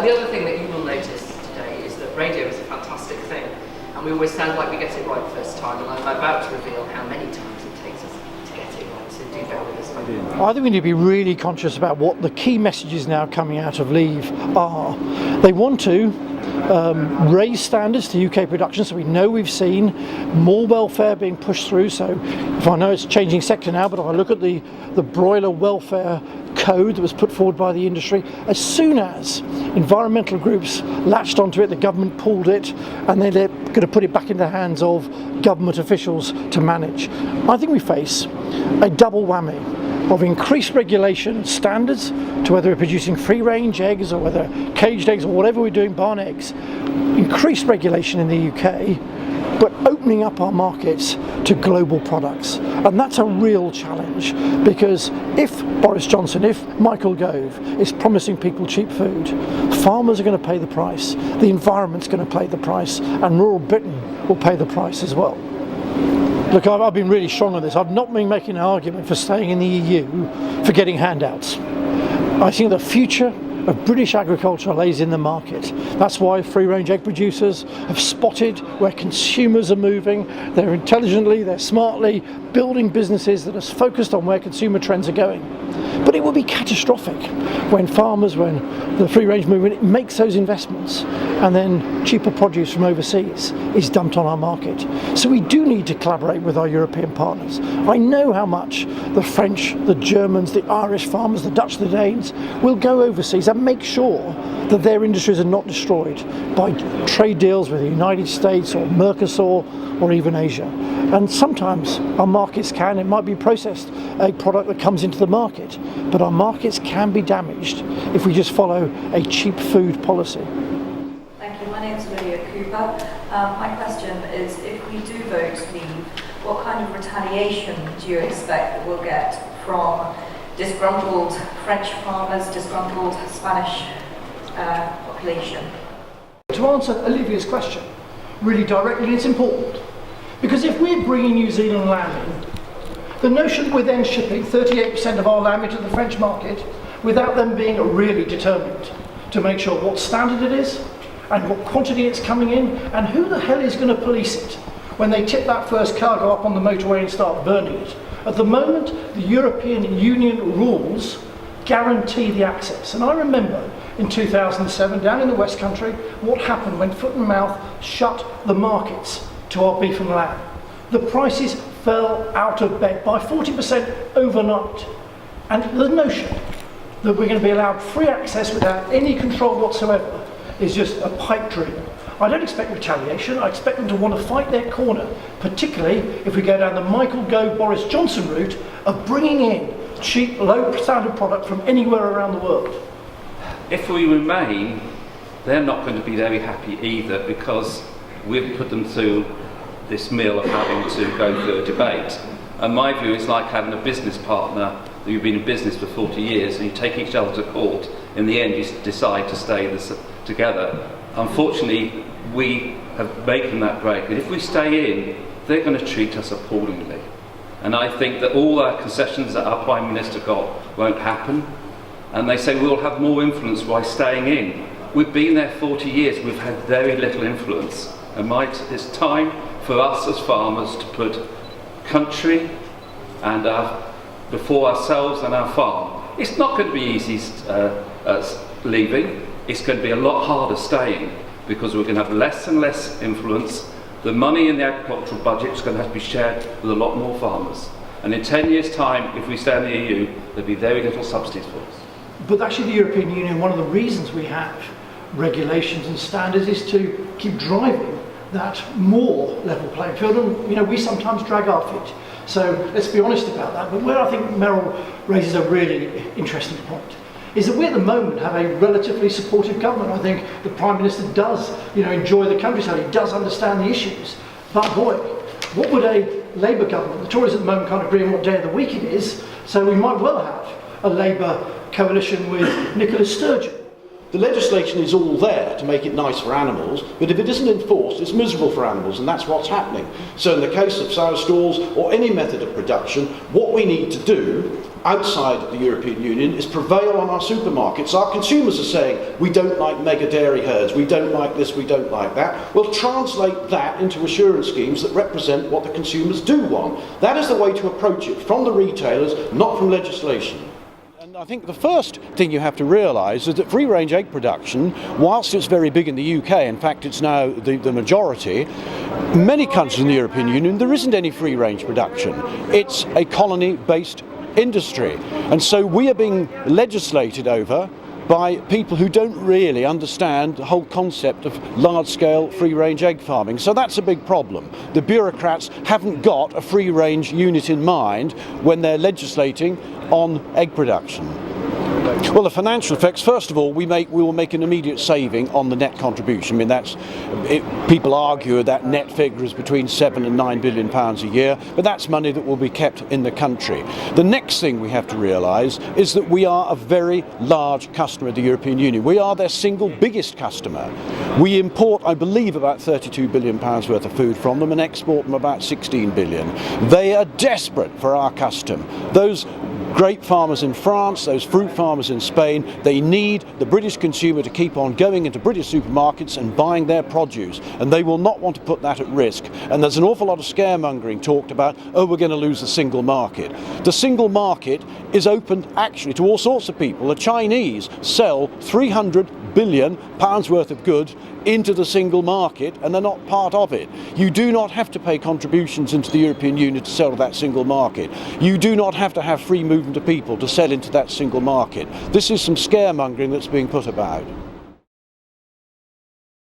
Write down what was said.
The other thing that you will notice today is that radio is a fantastic thing, and we always sound like we get it right the first time, and I'm about to reveal how many times it takes us to get it right, so do bear with us. I think we need to be really conscious about what the key messages now coming out of Leave are. They want to raise standards to UK production, so we know we've seen more welfare being pushed through. So if I know it's a changing sector now, but if I look at the broiler welfare code that was put forward by the industry, as soon as environmental groups latched onto it, the government pulled it, and they're going to put it back into the hands of government officials to manage. I think we face a double whammy of increased regulation and standards to whether we're producing free-range eggs or whether caged eggs or whatever we're doing, barn eggs, increased regulation in the UK, but opening up our markets to global products. And that's a real challenge, because if Boris Johnson, if Michael Gove is promising people cheap food, farmers are going to pay the price, the environment's going to pay the price, and rural Britain will pay the price as well. Look, I've been really strong on this. I've not been making an argument for staying in the EU for getting handouts. I think the future of British agriculture lays in the market. That's why free-range egg producers have spotted where consumers are moving. They're intelligently, they're smartly building businesses that are focused on where consumer trends are going. But it will be catastrophic when farmers, when the free-range movement makes those investments and then cheaper produce from overseas is dumped on our market. So we do need to collaborate with our European partners. I know how much the French, the Germans, the Irish farmers, the Dutch, the Danes will go overseas and make sure that their industries are not destroyed by trade deals with the United States or Mercosur or even Asia. And sometimes our markets can, it might be processed egg product that comes into the market, but our markets can be damaged if we just follow a cheap food policy. Thank you. My name is Lydia Cooper. My question is, if we do vote Leave, what kind of retaliation do you expect that we'll get from disgruntled French farmers, disgruntled Spanish population? To answer Olivia's question really directly, it's important. Because if we're bringing New Zealand lamb in, the notion that we're then shipping 38% of our lamb into the French market without them being really determined to make sure what standard it is and what quantity it's coming in, and who the hell is going to police it when they tip that first cargo up on the motorway and start burning it. At the moment, the European Union rules guarantee the access. And I remember in 2007, down in the West Country, what happened when Foot and Mouth shut the markets to our beef and lamb. The prices fell out of bed by 40% overnight. And the notion that we're going to be allowed free access without any control whatsoever is just a pipe dream. I don't expect retaliation. I expect them to want to fight their corner, particularly if we go down the Michael Gove, Boris Johnson route of bringing in cheap, low standard product from anywhere around the world. If we remain, they're not going to be very happy either, because we've put them through this meal of having to go through a debate. And my view is like having a business partner that you've been in business for 40 years and you take each other to court. In the end, you decide to stay together. Unfortunately, we have making that break. And if we stay in, they're going to treat us appallingly. And I think that all our concessions that our Prime Minister got won't happen. And they say we'll have more influence by staying in. We've been there 40 years, we've had very little influence. And it's time for us as farmers to put country and before ourselves and our farm. It's not going to be easy leaving, it's going to be a lot harder staying, because we're going to have less and less influence. The money in the agricultural budget is going to have to be shared with a lot more farmers. And in 10 years' time, if we stay in the EU, there'll be very little subsidies for us. But actually the European Union, one of the reasons we have regulations and standards is to keep driving that more level playing field. And we sometimes drag our feet. So let's be honest about that. But where I think Meryl raises a really interesting point is that we at the moment have a relatively supportive government. I think the Prime Minister does, enjoy the countryside. He does understand the issues. But boy, what would a Labour government, the Tories at the moment can't agree on what day of the week it is, so we might well have a Labour coalition with Nicola Sturgeon. The legislation is all there to make it nice for animals, but if it isn't enforced, it's miserable for animals, and that's what's happening. So in the case of sow stalls or any method of production, what we need to do, outside the European Union is prevail on our supermarkets. Our consumers are saying, we don't like mega dairy herds, we don't like this, we don't like that. Well, translate that into assurance schemes that represent what the consumers do want. That is the way to approach it, from the retailers, not from legislation. And I think the first thing you have to realise is that free-range egg production, whilst it's very big in the UK, in fact it's now the majority, many countries in the European Union there isn't any free-range production. It's a colony-based industry, and so we are being legislated over by people who don't really understand the whole concept of large-scale free-range egg farming. So that's a big problem. The bureaucrats haven't got a free-range unit in mind when they're legislating on egg production. Well, the financial effects, first of all, we will make an immediate saving on the net contribution. I mean, people argue that net figure is between £7 and £9 billion a year, but that's money that will be kept in the country. The next thing we have to realise is that we are a very large customer of the European Union. We are their single biggest customer. We import, I believe, about £32 billion worth of food from them and export them about £16 billion. They are desperate for our custom. Those grape farmers in France, those fruit farmers in Spain, they need the British consumer to keep on going into British supermarkets and buying their produce, and they will not want to put that at risk. And there's an awful lot of scaremongering talked about, oh, we're going to lose the single market. The single market is open actually to all sorts of people. The Chinese sell £300 billion worth of goods into the single market, and they're not part of it. You do not have to pay contributions into the European Union to sell to that single market. You do not have to have free movement of people to sell into that single market. This is some scaremongering that's being put about.